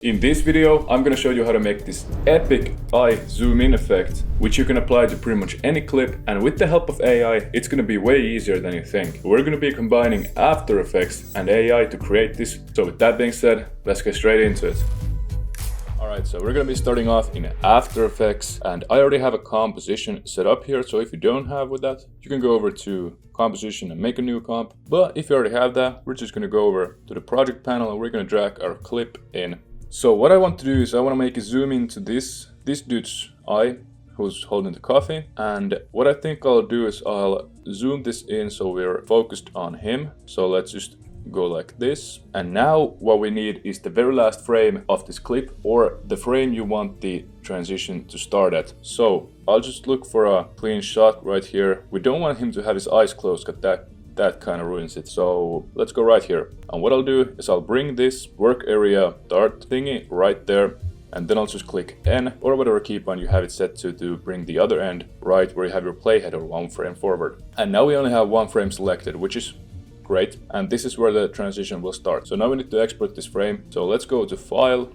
In this video, I'm gonna show you how to make this epic eye zoom in effect, which you can apply to pretty much any clip, and with the help of AI, it's gonna be way easier than you think. We're gonna be combining After Effects and AI to create this, so with that being said, let's get straight into it. Alright, so we're gonna be starting off in After Effects, and I already have a composition set up here, so if you don't have with that, you can go over to composition and make a new comp. But if you already have that, we're just gonna go over to the project panel and we're gonna drag our clip in. So what I want to do is I want to make a zoom into this dude's eye who's holding the coffee, and what I think I'll do is I'll zoom this in so we're focused on him. So let's just go like this, and now what we need is the very last frame of this clip, or the frame you want the transition to start at. So I'll just look for a clean shot right here. We don't want him to have his eyes closed because that kind of ruins it. So let's go right here, and what I'll do is I'll bring this work area dart thingy right there, and then I'll just click N or whatever keybind you have it set to bring the other end right where you have your playhead, or one frame forward. And now we only have one frame selected, which is great, and this is where the transition will start. So now we need to export this frame, so let's go to File,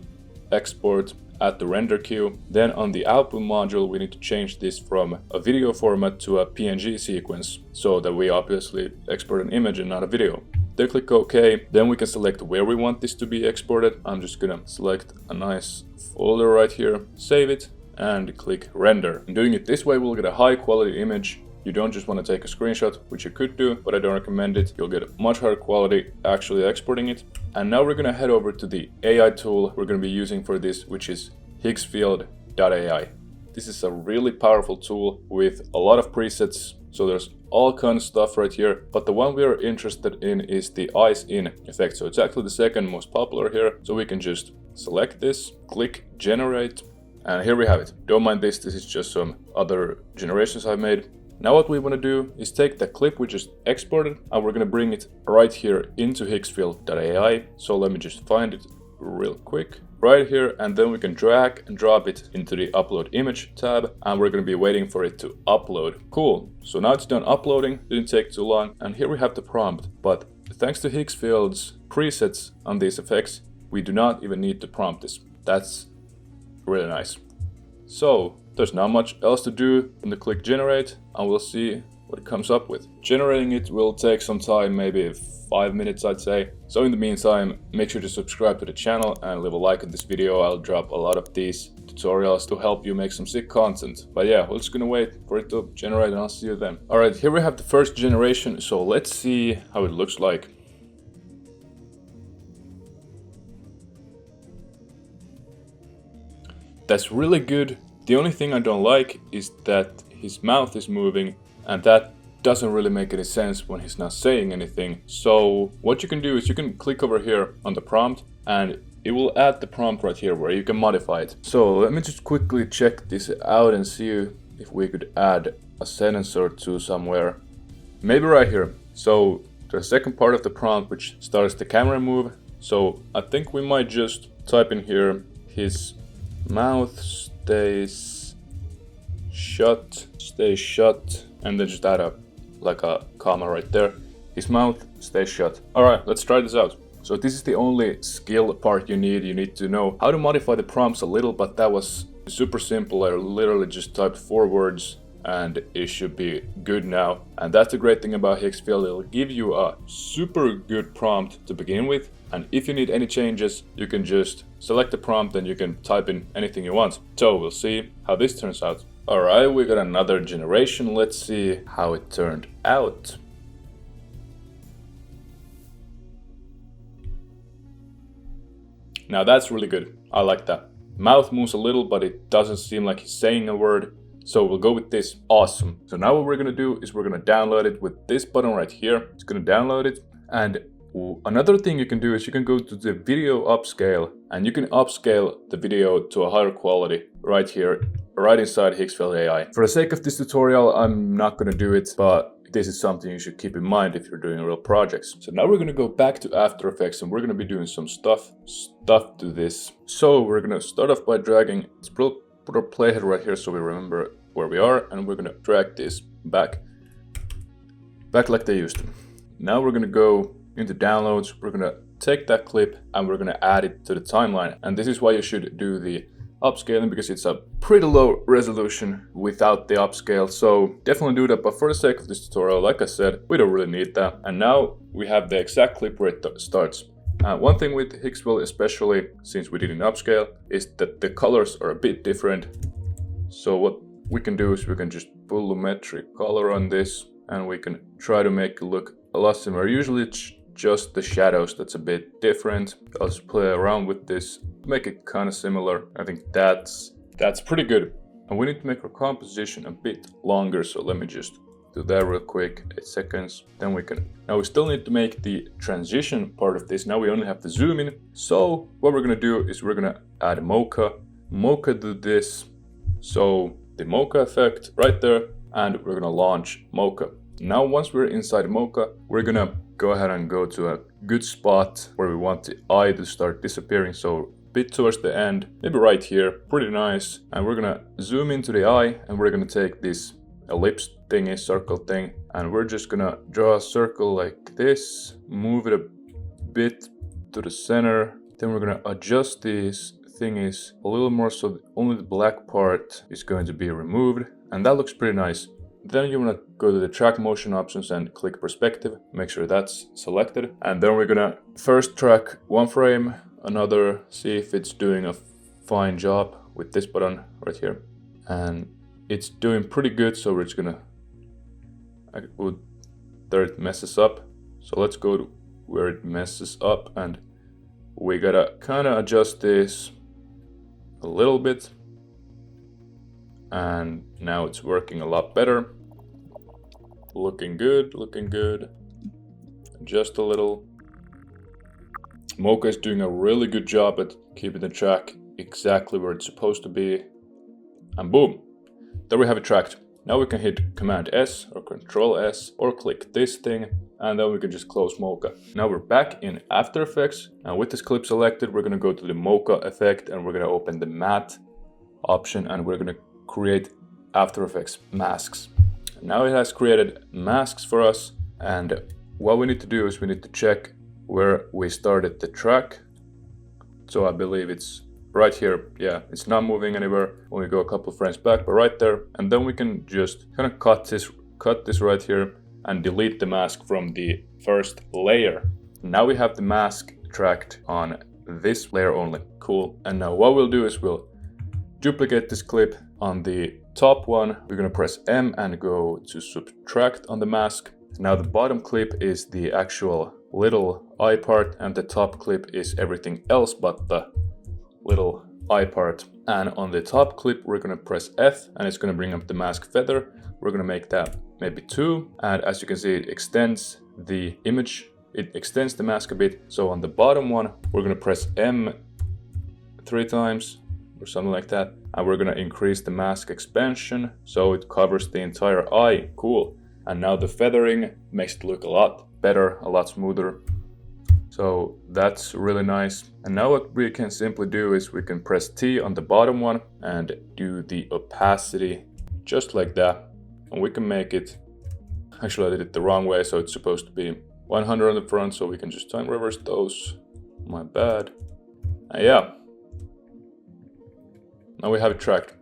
Export, add the render queue. Then on the output module we need to change this from a video format to a PNG sequence, so that we obviously export an image and not a video. Then click OK. Then we can select where we want this to be exported. I'm just gonna select a nice folder right here, save it, and click render. And doing it this way we'll get a high quality image. You don't just want to take a screenshot, which you could do, but I don't recommend it. You'll get a much higher quality actually exporting it. And now we're going to head over to the AI tool we're going to be using for this, which is Higgsfield.ai. This is a really powerful tool with a lot of presets. So there's all kinds of stuff right here, but the one we are interested in is the eyes in effect. So it's actually the second most popular here. So we can just select this, click generate, and here we have it. Don't mind this is just some other generations I've made. Now what we want to do is take the clip we just exported, and we're going to bring it right here into Higgsfield.ai. So let me just find it real quick right here, and then we can drag and drop it into the upload image tab, and we're going to be waiting for it to upload. Cool. So now it's done uploading, didn't take too long, and here we have the prompt. But thanks to Higgsfield's presets on these effects, we do not even need to prompt this. That's really nice. So there's not much else to do than to click generate, and we'll see what it comes up with. Generating it will take some time, maybe 5 minutes I'd say. So in the meantime, make sure to subscribe to the channel and leave a like on this video. I'll drop a lot of these tutorials to help you make some sick content. But yeah, we're just gonna wait for it to generate and I'll see you then. Alright, here we have the first generation, so let's see how it looks like. That's really good. The only thing I don't like is that his mouth is moving, and that doesn't really make any sense when he's not saying anything. So what you can do is you can click over here on the prompt, and it will add the prompt right here where you can modify it. So let me just quickly check this out and see if we could add a sentence or two somewhere. Maybe right here. So the second part of the prompt, which starts the camera move. So I think we might just type in here, his mouth stays shut, and then just add like a comma right there. His mouth stays shut. Alright, let's try this out. So this is the only skill part you need. You need to know how to modify the prompts a little, but that was super simple. I literally just typed 4 words and it should be good now. And that's the great thing about Higgsfield. It'll give you a super good prompt to begin with, and if you need any changes, you can just select the prompt and you can type in anything you want. So we'll see how this turns out. Alright, we got another generation. Let's see how it turned out. Now that's really good. I like that. Mouth moves a little, but it doesn't seem like he's saying a word. So we'll go with this. Awesome. So now what we're gonna do is we're gonna download it with this button right here. It's gonna download it, and another thing you can do is you can go to the video upscale, and you can upscale the video to a higher quality right here, right inside Higgsfield.ai. For the sake of this tutorial, I'm not gonna do it, but this is something you should keep in mind if you're doing real projects. So now we're gonna go back to After Effects, and we're gonna be doing some stuff to this. So we're gonna start off by dragging, let's put our playhead right here so we remember where we are, and we're gonna drag this back like they used to. Now we're gonna go into downloads. We're gonna take that clip and we're gonna add it to the timeline. And this is why you should do the upscaling, because it's a pretty low resolution without the upscale. So definitely do that, but for the sake of this tutorial, like I said, we don't really need that. And now we have the exact clip where it starts. One thing with Higgsfield, especially since we didn't upscale, is that the colors are a bit different. So what we can do is we can just volumetric color on this and we can try to make it look a lot similar. Usually it's just the shadows that's a bit different. I'll just play around with this, make it kind of similar. I think that's pretty good. And we need to make our composition a bit longer, so let me just do that real quick, 8 seconds. Then we can, now we still need to make the transition part of this. Now we only have the zoom in. So what we're gonna do is we're gonna add Mocha. Mocha do this. So the Mocha effect right there, and we're gonna launch Mocha. Now once we're inside Mocha, we're gonna go ahead and go to a good spot where we want the eye to start disappearing. So a bit towards the end, maybe right here, pretty nice. And we're gonna zoom into the eye and we're gonna take this ellipse thingy, circle thing, and we're just gonna draw a circle like this, move it a bit to the center. Then we're gonna adjust these thingies a little more so only the black part is going to be removed, and that looks pretty nice. Then you want to go to the track motion options and click perspective, make sure that's selected, and then we're gonna first track one frame, another, see if it's doing a fine job with this button right here, and it's doing pretty good. So we're just gonna, there it messes up, so let's go to where it messes up, and we gotta kind of adjust this a little bit, and now it's working a lot better. Looking good, looking good. Just a little. Mocha is doing a really good job at keeping the track exactly where it's supposed to be, and boom, there we have it tracked. Now we can hit Command S or Control S or click this thing, and then we can just close Mocha. Now we're back in After Effects, and with this clip selected, we're gonna go to the Mocha effect and we're gonna open the matte option and we're gonna create After Effects masks. Now it has created masks for us, and what we need to do is we need to check where we started the track. So I believe it's right here. Yeah, it's not moving anywhere when we go a couple frames back, but right there. And then we can just kind of cut this right here and delete the mask from the first layer. Now we have the mask tracked on this layer only. Cool. And now what we'll do is we'll duplicate this clip on the top one. We're gonna press M and go to subtract on the mask. Now the bottom clip is the actual little eye part, and the top clip is everything else but the little eye part. And on the top clip we're gonna press F and it's gonna bring up the mask feather. We're gonna make that maybe 2, and as you can see it extends the image, it extends the mask a bit. So on the bottom one we're gonna press M 3 times or something like that, and we're gonna increase the mask expansion so it covers the entire eye. Cool. And now the feathering makes it look a lot better, a lot smoother. So that's really nice. And now what we can simply do is we can press T on the bottom one and do the opacity just like that. And we can make it, actually I did it the wrong way, so it's supposed to be 100 on the front, so we can just time reverse those. My bad. Yeah. Now we have it tracked.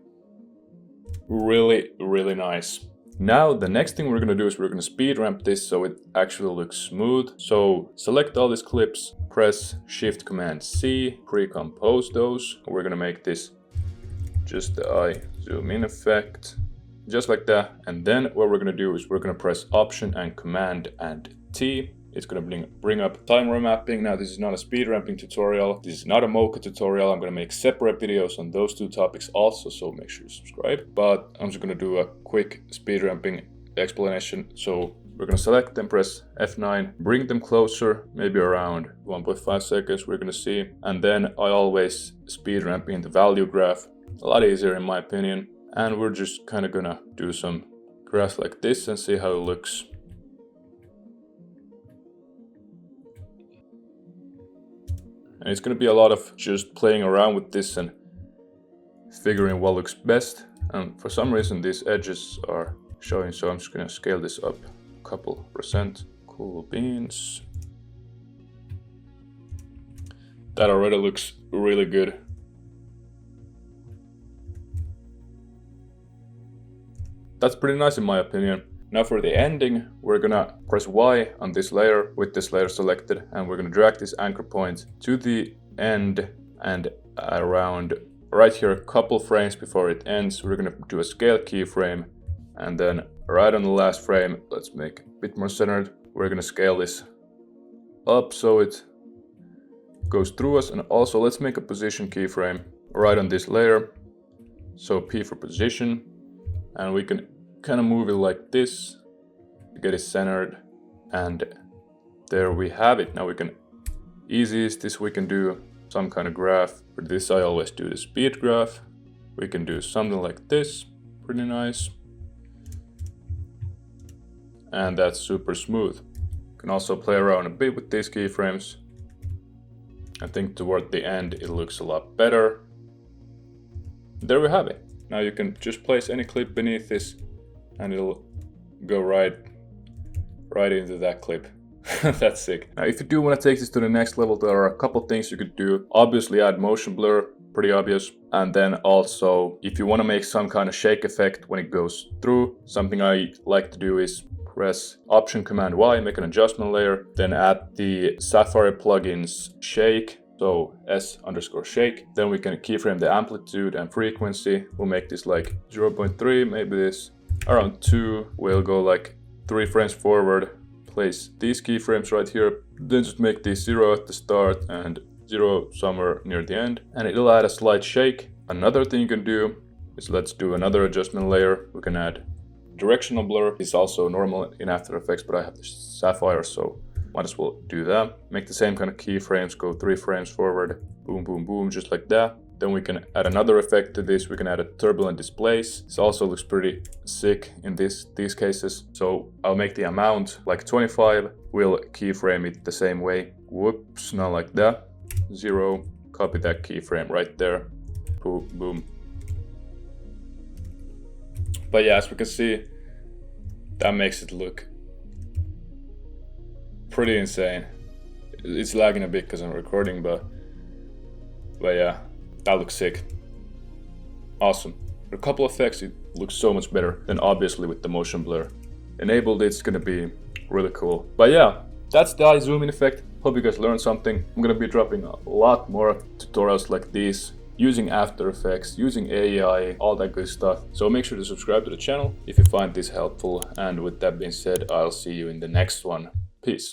Really, really nice. Now the next thing we're gonna do is we're gonna speed ramp this so it actually looks smooth. So select all these clips, press Shift Command C, pre-compose those. We're gonna make this just the eye zoom in effect, just like that. And then what we're gonna do is we're gonna press Option and Command and T. It's gonna bring up timer mapping. Now this is not a speed ramping tutorial. This is not a Mocha tutorial. I'm gonna make separate videos on those two topics also, so make sure you subscribe. But I'm just gonna do a quick speed ramping explanation. So we're gonna select them, press F9, bring them closer, maybe around 1.5 seconds, we're gonna see. And then I always speed ramp in the value graph. A lot easier in my opinion. And we're just kind of gonna do some graphs like this and see how it looks. And it's going to be a lot of just playing around with this and figuring what looks best. And for some reason these edges are showing, so I'm just going to scale this up a couple %. Cool beans. That already looks really good. That's pretty nice in my opinion. Now for the ending, we're gonna press Y on this layer with this layer selected, and we're gonna drag this anchor point to the end, and around right here a couple frames before it ends, we're gonna do a scale keyframe, and then right on the last frame, let's make it a bit more centered, we're gonna scale this up so it goes through us, and also let's make a position keyframe right on this layer, so P for position, and we can kind of move it like this to get it centered, and there we have it. Now we can, easiest this we can do some kind of graph. For this I always do the speed graph. We can do something like this, pretty nice, and that's super smooth. You can also play around a bit with these keyframes. I think toward the end it looks a lot better. There we have it. Now you can just place any clip beneath this and it'll go right into that clip. That's sick. Now if you do want to take this to the next level, there are a couple things you could do. Obviously add motion blur, pretty obvious. And then also if you want to make some kind of shake effect when it goes through, something I like to do is press Option Command Y, make an adjustment layer, then add the Safari plugins shake, so S_shake. Then we can keyframe the amplitude and frequency. We'll make this like 0.3, maybe this around 2. We'll go like 3 frames forward, place these keyframes right here, then just make these 0 at the start and 0 somewhere near the end, and it'll add a slight shake. Another thing you can do is, let's do another adjustment layer. We can add directional blur. It's also normal in After Effects, but I have the Sapphire, so might as well do that. Make the same kind of keyframes, go 3 frames forward, boom, boom, boom, just like that. Then we can add another effect to this. We can add a turbulent displace. This also looks pretty sick in these cases. So I'll make the amount like 25. We'll keyframe it the same way. Whoops, not like that. 0, copy that keyframe right there. Boom, boom. But yeah, as we can see, that makes it look pretty insane. It's lagging a bit because I'm recording, but yeah, that looks sick. Awesome. For a couple effects, it looks so much better than obviously with the motion blur. Enabled, it's gonna be really cool. But yeah, that's the eye zoom in effect. Hope you guys learned something. I'm gonna be dropping a lot more tutorials like these, using After Effects, using AI, all that good stuff. So make sure to subscribe to the channel if you find this helpful. And with that being said, I'll see you in the next one. Peace.